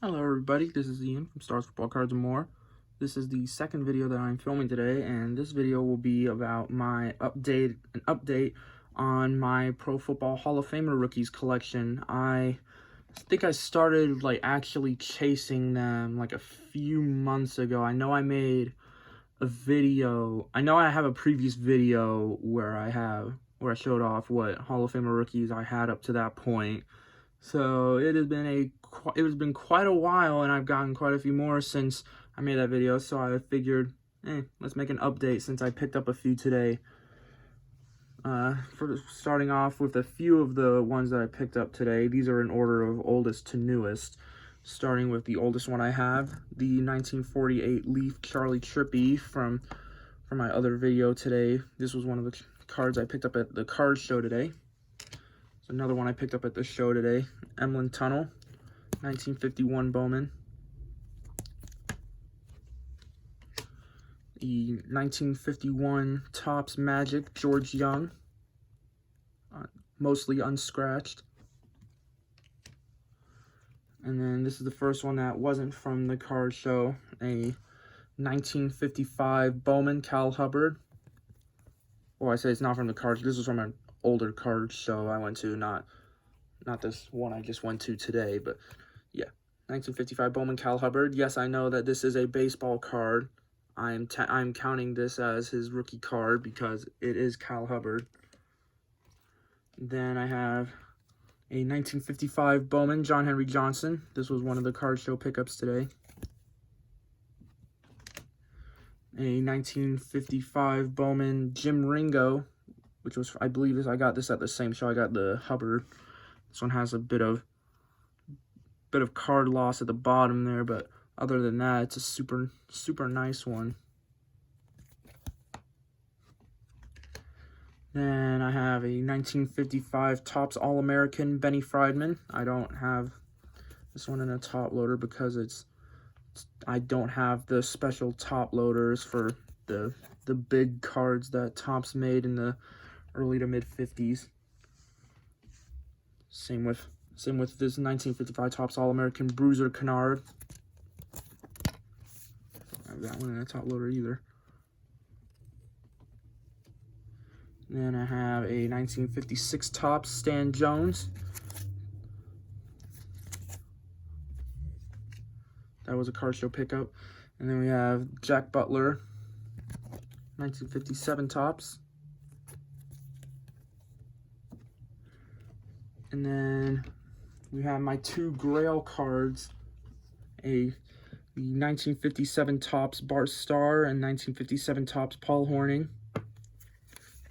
Hello everybody, this is Ian from Stars Football Cards and More. This is the second video that I'm filming today, and this video will be about an update on my Pro Football Hall of Famer rookies collection. I think I started actually chasing them a few months ago. I know I made a video. I know I have a previous video where I showed off what Hall of Famer rookies I had up to that point. So it has been quite a while, and I've gotten quite a few more since I made that video. So I figured, let's make an update since I picked up a few today. For starting off with a few of the ones that I picked up today, these are in order of oldest to newest. Starting with the oldest one I have, the 1948 Leaf Charlie Trippi from my other video today. This was one of the cards I picked up at the card show today. Another one I picked up at the show today, Emlyn Tunnel, 1951 Bowman. The 1951 Topps Magic, George Young, mostly unscratched. And then this is the first one that wasn't from the card show, a 1955 Bowman, Cal Hubbard. Well, I say it's not from the card. This was from an older card show I went to, not this one I just went to today, but yeah, 1955 Bowman, Cal Hubbard. Yes, I know that this is a baseball card. I'm counting this as his rookie card because it is Cal Hubbard. Then I have a 1955 Bowman, John Henry Johnson. This was one of the card show pickups today. A 1955 Bowman, Jim Ringo, which was, I believe, I got this at the same show. I got the Hubbard. This one has a bit of card loss at the bottom there, but other than that, it's a super nice one. Then I have a 1955 Topps All-American Benny Friedman. I don't have this one in a top loader because I don't have the special top loaders for the big cards that Topps made in the early to mid 50s. Same with this 1955 Topps All-American Bruiser Kennard. I don't have that one in a top loader either. Then I have a 1956 Topps Stan Jones. That was a card show pickup. And then we have Jack Butler, 1957 Topps. And then we have my two Grail cards, the 1957 Topps Bart Starr and 1957 Topps Paul Hornung.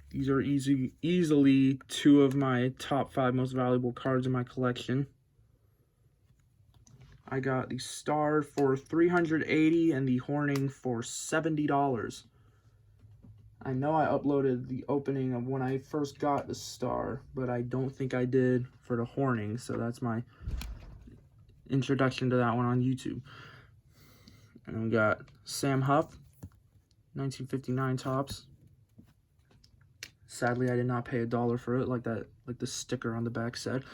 These are easily two of my top 5 most valuable cards in my collection. I got the Starr for $380 and the Hornung for $70. I know I uploaded the opening of when I first got the Starr, but I don't think I did for the Hornung, so that's my introduction to that one on YouTube. And then we got Sam Huff, 1959 Topps. Sadly, I did not pay $1 for it, like the sticker on the back said.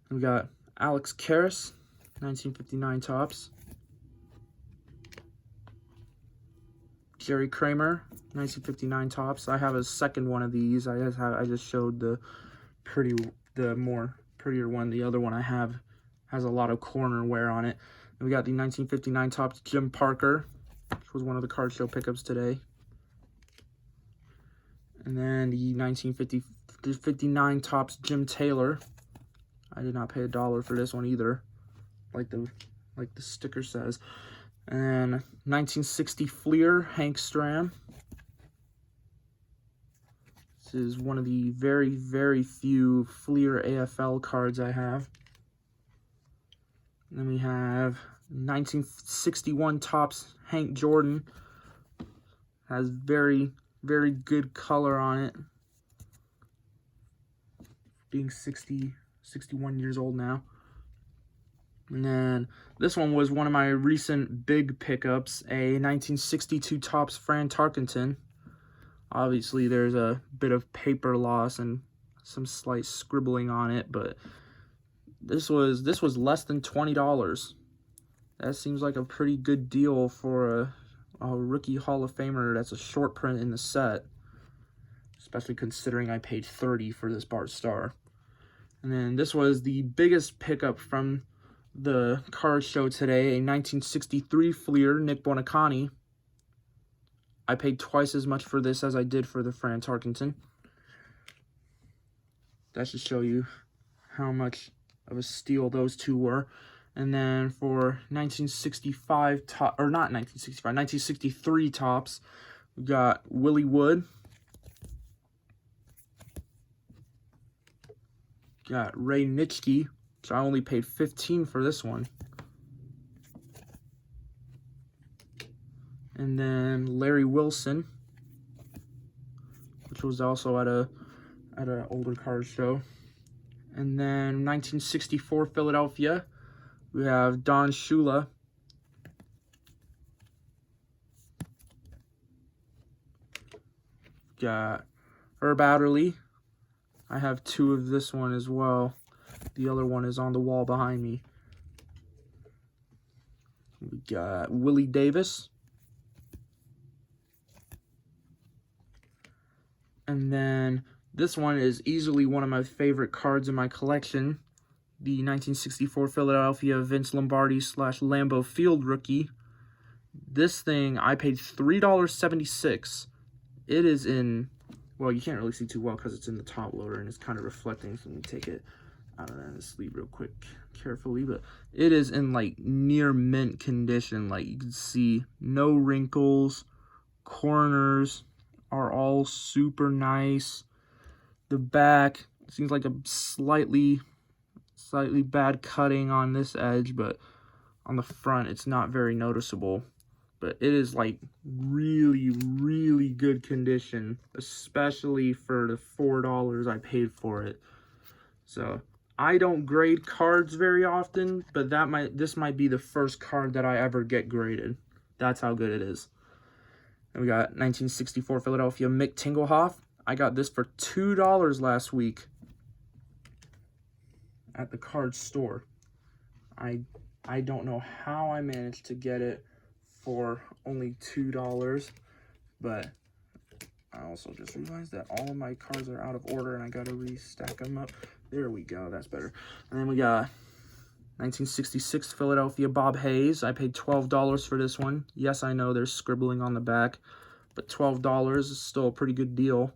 And we got Alex Karras, 1959 Topps. Jerry Kramer, 1959 Topps. I have a second one of these. I just showed the more prettier one. The other one I have has a lot of corner wear on it. And we got the 1959 Topps Jim Parker, which was one of the card show pickups today. And then the 1959 Topps Jim Taylor. I did not pay $1 for this one either, like the sticker says. And 1960 Fleer, Hank Stram. This is one of the very few Fleer AFL cards I have. And then we have 1961 Topps Hank Jordan. Has very good color on it. Being 61 years old now. And then this one was one of my recent big pickups, a 1962 Topps Fran Tarkenton. Obviously, there's a bit of paper loss and some slight scribbling on it, but this was less than $20. That seems like a pretty good deal for a rookie Hall of Famer that's a short print in the set, especially considering I paid $30 for this Bart Starr. And then this was the biggest pickup from the card show today, a 1963 Fleer, Nick Buoniconti. I paid twice as much for this as I did for the Fran Tarkenton. That should show you how much of a steal those two were. And then for 1965 top, or not 1965, 1963 tops, we got Willie Wood. Got Ray Nitschke, which I only paid $15 for this one. And then Larry Wilson, which was also at an older card show. And then 1964 Philadelphia, we have Don Shula. Got Herb Adderley. I have two of this one as well. The other one is on the wall behind me. We got Willie Davis. And then this one is easily one of my favorite cards in my collection. The 1964 Philadelphia Vince Lombardi / Lambeau Field rookie. This thing, I paid $3.76. It is in, well, you can't really see too well because it's in the top loader and it's kind of reflecting. So let me take it out of the sleeve real quick, carefully. But it is in like near mint condition. Like you can see, no wrinkles, corners are all super nice. The back seems like a slightly bad cutting on this edge, but on the front it's not very noticeable. But it is like really good condition, especially for the $4 I paid for it. So I don't grade cards very often, but this might be the first card that I ever get graded. That's how good it is. And we got 1964 Philadelphia Mick Tingelhoff. I got this for $2 last week at the card store. I don't know how I managed to get it for only $2, but I also just realized that all of my cards are out of order and I gotta restack them up. There we go, that's better. And then we got 1966 Philadelphia Bob Hayes. I paid $12 for this one. Yes, I know there's scribbling on the back, but $12 is still a pretty good deal,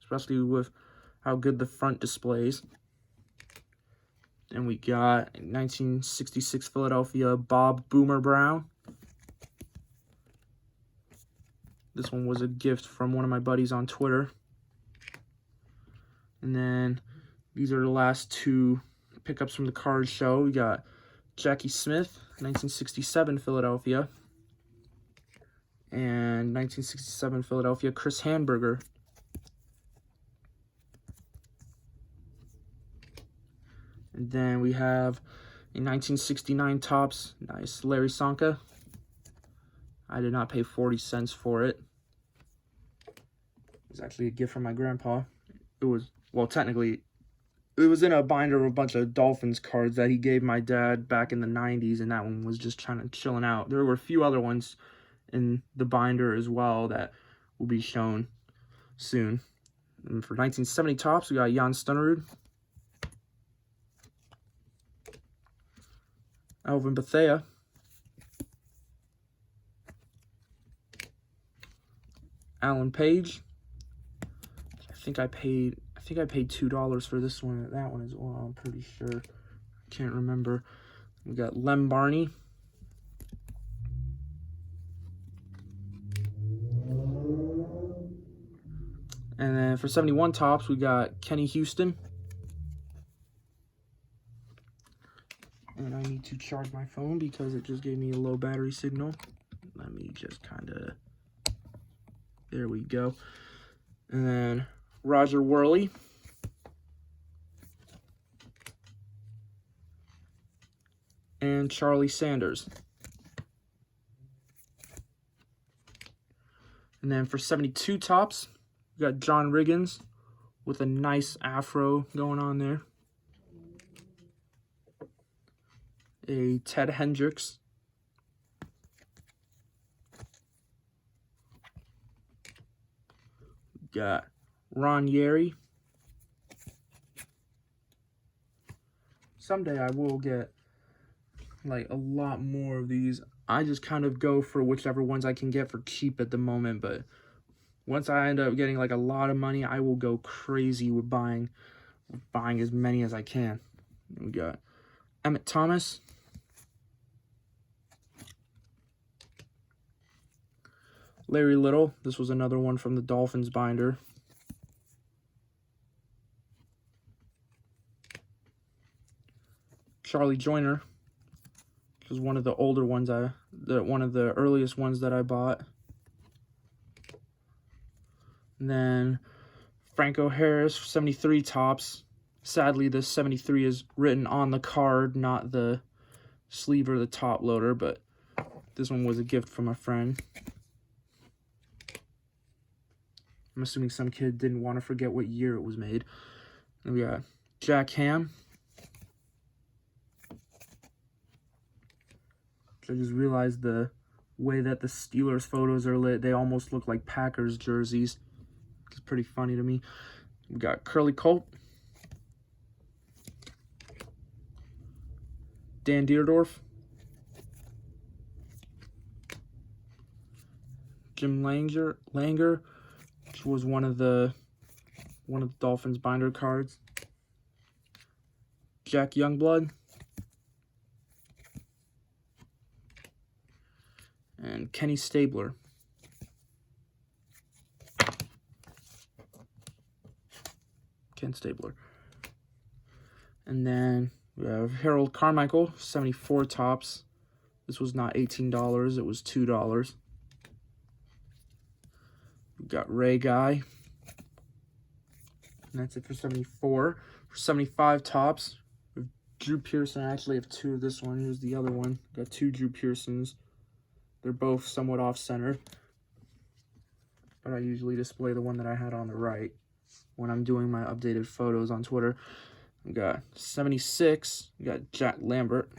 especially with how good the front displays. And we got 1966 Philadelphia Bob Boomer Brown. This one was a gift from one of my buddies on Twitter. And then these are the last two pickups from the card show. We got Jackie Smith, 1967 Philadelphia. And 1967 Philadelphia Chris Hamburger. And then we have a 1969 Topps, nice Larry Csonka. I did not pay 40 cents for it. It was actually a gift from my grandpa. It was, well, technically, it was in a binder of a bunch of Dolphins cards that he gave my dad back in the 90s, and that one was just chilling out. There were a few other ones in the binder as well that will be shown soon. And for 1970 Topps, we got Jan Stunnerud, Alvin Bethea, Alan Page. I think I paid $2 for this one, that one as well, I'm pretty sure. Can't remember. We got Lem Barney. And then for 71 Topps, we got Kenny Houston. And I need to charge my phone because it just gave me a low battery signal. Let me just kind of, there we go. And then Roger Worley. And Charlie Sanders. And then for 72 Topps, we got John Riggins with a nice afro going on there. A Ted Hendricks Got Ron Yeri. Someday I will get like a lot more of these. I just kind of go for whichever ones I can get for cheap at the moment, but once I end up getting like a lot of money, I will go crazy with buying as many as I can. We got Emmett Thomas. Larry Little. This was another one from the Dolphins binder. Charlie Joyner, which was one of the older ones one of the earliest ones that I bought. And then Franco Harris, 73 tops. Sadly, the 73 is written on the card, not the sleeve or the top loader, but this one was a gift from a friend. I'm assuming some kid didn't want to forget what year it was made. And we got Jack Ham. I just realized the way that the Steelers photos are lit, they almost look like Packers jerseys. It's pretty funny to me. We got Curly Culp. Dan Dierdorf. Jim Langer, which was one of the Dolphins binder cards. Jack Youngblood. And Kenny Stabler. Ken Stabler. And then we have Harold Carmichael, 74 tops. This was not $18, it was $2. We got Ray Guy. And that's it for 74. For 75 tops, with Drew Pearson. I actually have two of this one. Here's the other one. Got two Drew Pearsons. They're both somewhat off-center, but I usually display the one that I had on the right when I'm doing my updated photos on Twitter. We got 76. We got Jack Lambert.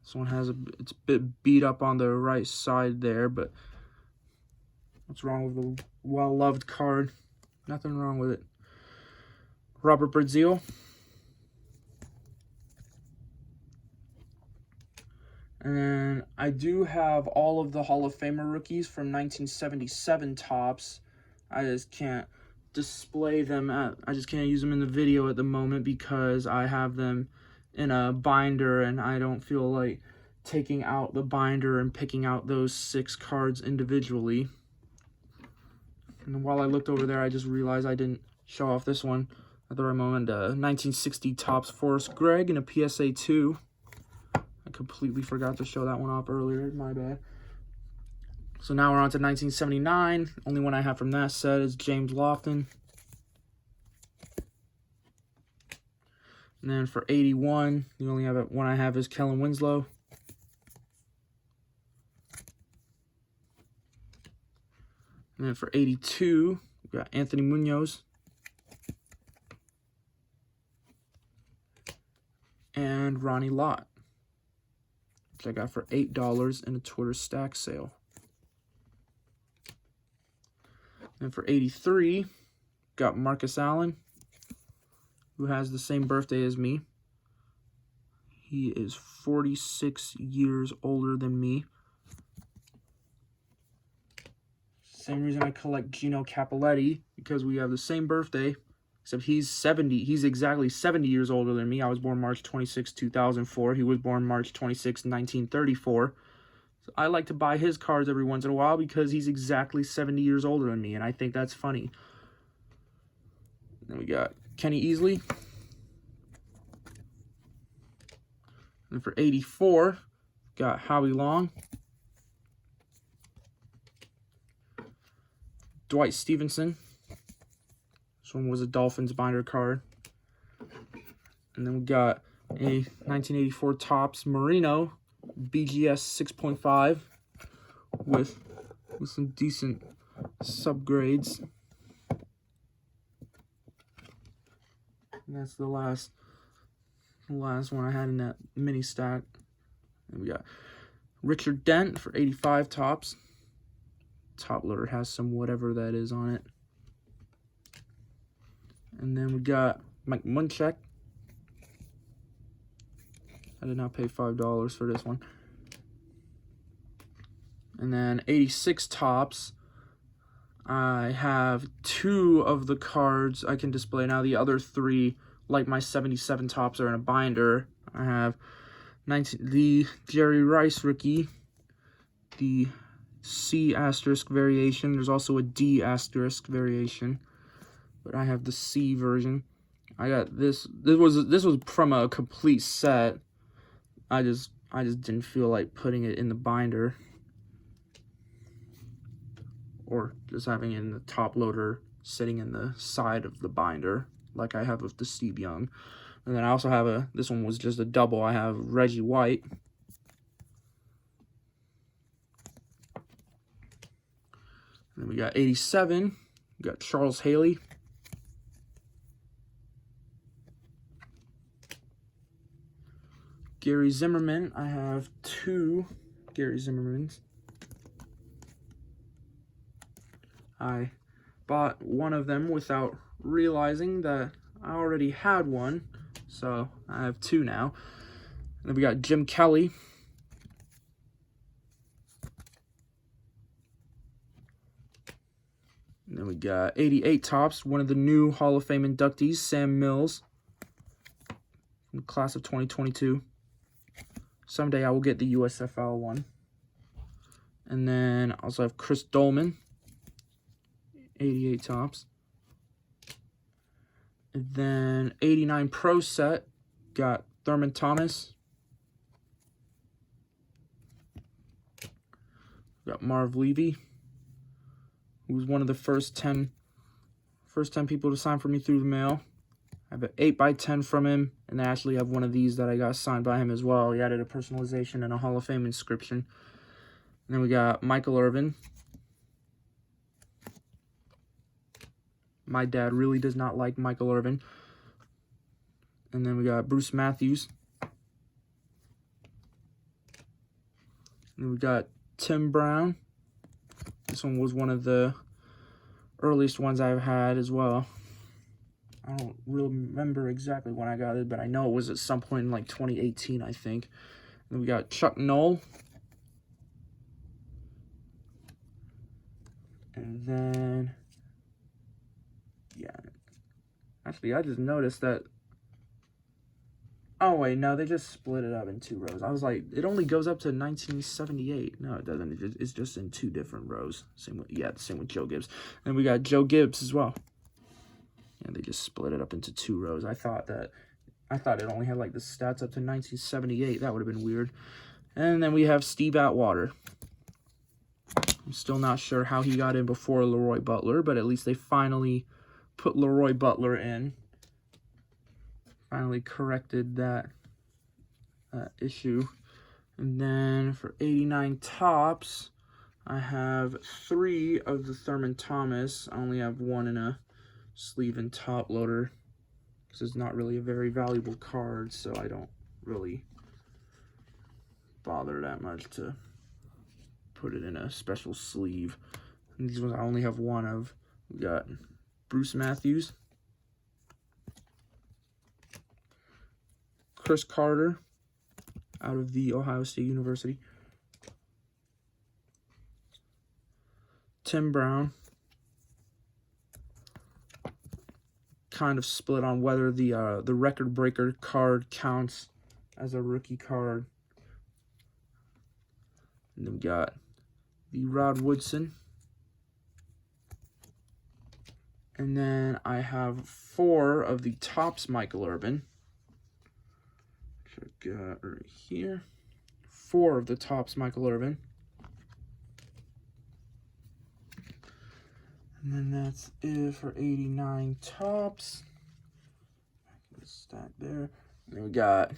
This one it's a bit beat up on the right side there, but what's wrong with the well-loved card? Nothing wrong with it. Robert Brazile. And then I do have all of the Hall of Famer rookies from 1977 tops. I just can't display them I just can't use them in the video at the moment because I have them in a binder and I don't feel like taking out the binder and picking out those 6 cards individually. And while I looked over there, I just realized I didn't show off this one at the right moment. 1960 tops Forrest Gregg in a PSA 2. I completely forgot to show that one off earlier. My bad. So now we're on to 1979. Only one I have from that set is James Lofton. And then for 81, the only one I have is Kellen Winslow. And then for 82, we got Anthony Munoz. And Ronnie Lott, which I got for $8 in a Twitter stack sale. And for 83, got Marcus Allen, who has the same birthday as me. He is 46 years older than me. Same reason I collect Gino Cappelletti, because we have the same birthday, except he's 70. He's exactly 70 years older than me. I was born March 26, 2004. He was born March 26, 1934. So I like to buy his cards every once in a while because he's exactly 70 years older than me, and I think that's funny. Then we got Kenny Easley. And for 84, got Howie Long. Dwight Stevenson. This one was a Dolphins binder card. And then we got a 1984 Topps Marino BGS 6.5 with some decent subgrades. And that's the last one I had in that mini stack. And we got Richard Dent for 85 Topps. top loader has some whatever that is on it. And then we got Mike Munchak. I did not pay $5 for this one. And then 86 Topps. I have 2 of the cards I can display now. The other 3, like my 77 Topps, are in a binder. I have the Jerry Rice rookie, the C asterisk variation. There's also a D asterisk variation, but I have the C version. I got this. This was from a complete set. I just didn't feel like putting it in the binder, or just having it in the top loader sitting in the side of the binder like I have with the Steve Young. And then I also have this one was just a double. I have Reggie White. And then we got 87. We got Charles Haley. Gary Zimmerman. I have 2 Gary Zimmermans. I bought one of them without realizing that I already had one, so I have 2 now. And then we got Jim Kelly. And then we got 88 Topps, one of the new Hall of Fame inductees, Sam Mills, from the class of 2022. Someday I will get the USFL one. And then I also have Chris Dolman, 88 Topps. And then 89 Pro Set, got Thurman Thomas. Got Marv Levy, who was one of the first 10 people to sign for me through the mail. I have an 8x10 from him, and I actually have one of these that I got signed by him as well. He added a personalization and a Hall of Fame inscription. And then we got Michael Irvin. My dad really does not like Michael Irvin. And then we got Bruce Matthews. And then we got Tim Brown. This one was one of the earliest ones I've had as well. I don't really remember exactly when I got it, but I know it was at some point in like 2018, I think. And then we got Chuck Noll. And then, yeah. Actually, I just noticed that. Oh, wait, no, they just split it up in 2 rows. I was like, it only goes up to 1978. No, it doesn't. It's just in 2 different rows. Same with Joe Gibbs. And we got Joe Gibbs as well. And they just split it up into 2 rows. I thought it only had like the stats up to 1978. That would have been weird. And then we have Steve Atwater. I'm still not sure how he got in before Leroy Butler, but at least they finally put Leroy Butler in. Finally corrected that issue. And then for 89 Topps, I have 3 of the Thurman Thomas. I only have 1 in a sleeve and top loader, because it's not really a very valuable card, so I don't really bother that much to put it in a special sleeve. And these ones I only have 1 of. We got Bruce Matthews, Chris Carter out of the Ohio State University, Tim Brown. Kind of split on whether the record breaker card counts as a rookie card. And then we got the Rod Woodson. And then I have 4 of the Topps Michael Irvin. Which I got right here. 4 of the Topps Michael Irvin. And then that's it for 89 Topps. Stack there. And then we got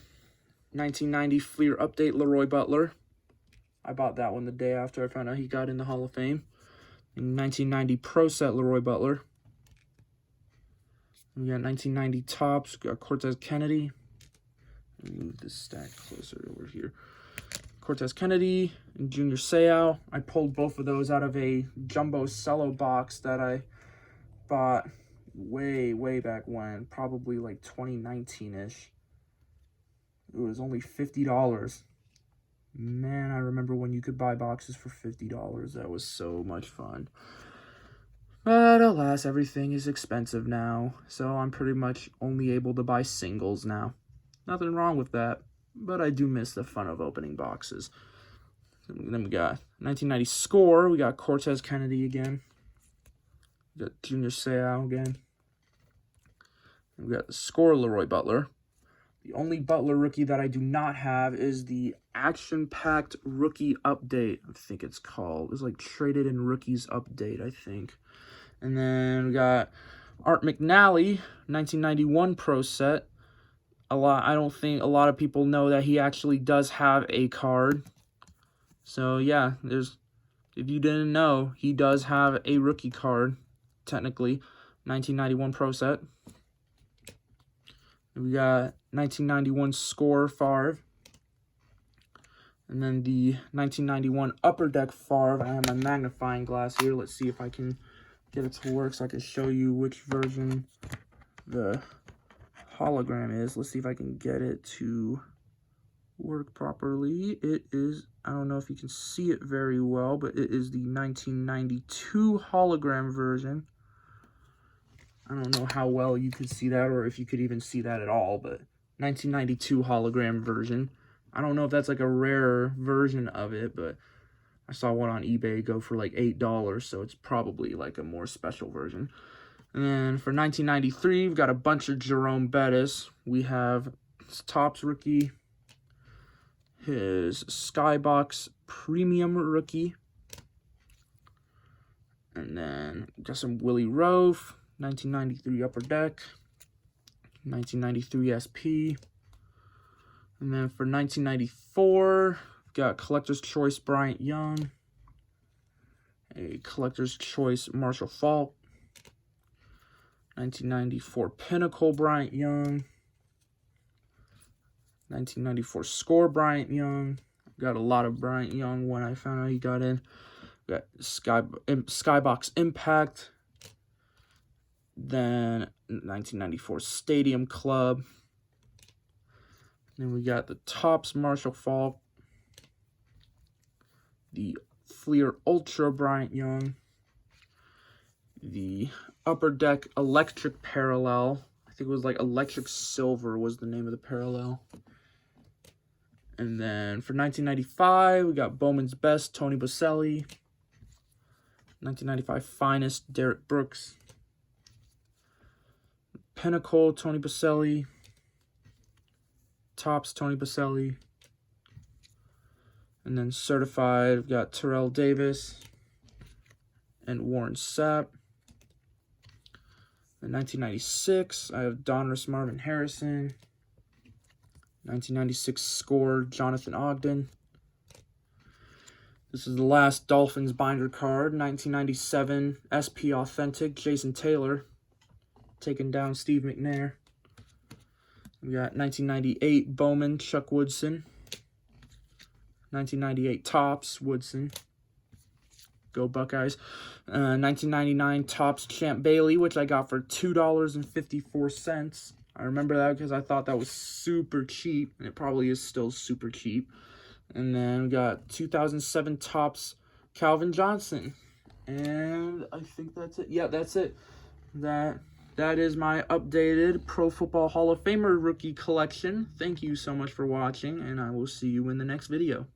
1990 Fleer Update Leroy Butler. I bought that one the day after I found out he got in the Hall of Fame. And 1990 Pro Set Leroy Butler. We got 1990 Topps. We got Cortez Kennedy. Move this stack closer over here. Cortez Kennedy and Junior Seau. I pulled both of those out of a jumbo cello box that I bought way back when, probably like 2019-ish. It was only $50. Man, I remember when you could buy boxes for $50. That was so much fun. But alas, everything is expensive now, so I'm pretty much only able to buy singles now. Nothing wrong with that, but I do miss the fun of opening boxes. Then we got 1990 Score. We got Cortez Kennedy again. We got Junior Seau again. And we got the Score Leroy Butler. The only Butler rookie that I do not have is the Action-Packed Rookie Update, I think it's called. It's like Traded in Rookies Update, I think. And then we got Art McNally, 1991 Pro Set. I don't think a lot of people know that he actually does have a card. So yeah, if you didn't know, he does have a rookie card, technically. 1991 Pro Set. We got 1991 Score Favre. And then the 1991 Upper Deck Favre. I have my magnifying glass here. Let's see if I can get it to work so I can show you which version the hologram is. Let's see if I can get it to work properly. It is, I don't know if you can see it very well, but it is the 1992 hologram version. I don't know how well you could see that, or if you could even see that at all, but 1992 hologram version. I don't know if that's like a rare version of it, but I saw one on eBay go for like $8, so it's probably like a more special version. And then for 1993, we've got a bunch of Jerome Bettis. We have his Topps rookie, his Skybox Premium rookie, and then got some Willie Roaf, 1993 Upper Deck, 1993 SP. And then for 1994, we've got Collector's Choice Bryant Young, a Collector's Choice Marshall Faulk, 1994 Pinnacle Bryant Young, 1994 Score Bryant Young. Got a lot of Bryant Young when I found out he got in. Got Skybox Impact. Then 1994 Stadium Club. Then we got the Topps Marshall Faulk, the Fleer Ultra Bryant Young, the Upper Deck Electric Parallel. I think it was like Electric Silver was the name of the parallel. And then for 1995, we got Bowman's Best Tony Boselli, 1995 Finest Derek Brooks, Pinnacle Tony Boselli, Topps Tony Boselli, and then certified, we've got Terrell Davis and Warren Sapp. In 1996, I have Donruss Marvin Harrison. 1996 Score Jonathan Ogden. This is the last Dolphins binder card. 1997 SP Authentic Jason Taylor, taking down Steve McNair. We got 1998 Bowman Chuck Woodson. 1998 Topps Woodson. Go Buckeyes. 1999 Topps Champ Bailey, which I got for $2.54. I remember that because I thought that was super cheap, and it probably is still super cheap. And then we got 2007 Topps Calvin Johnson. And I think that's it. Yeah, that's it. That is my updated Pro Football Hall of Famer rookie collection. Thank you so much for watching, and I will see you in the next video.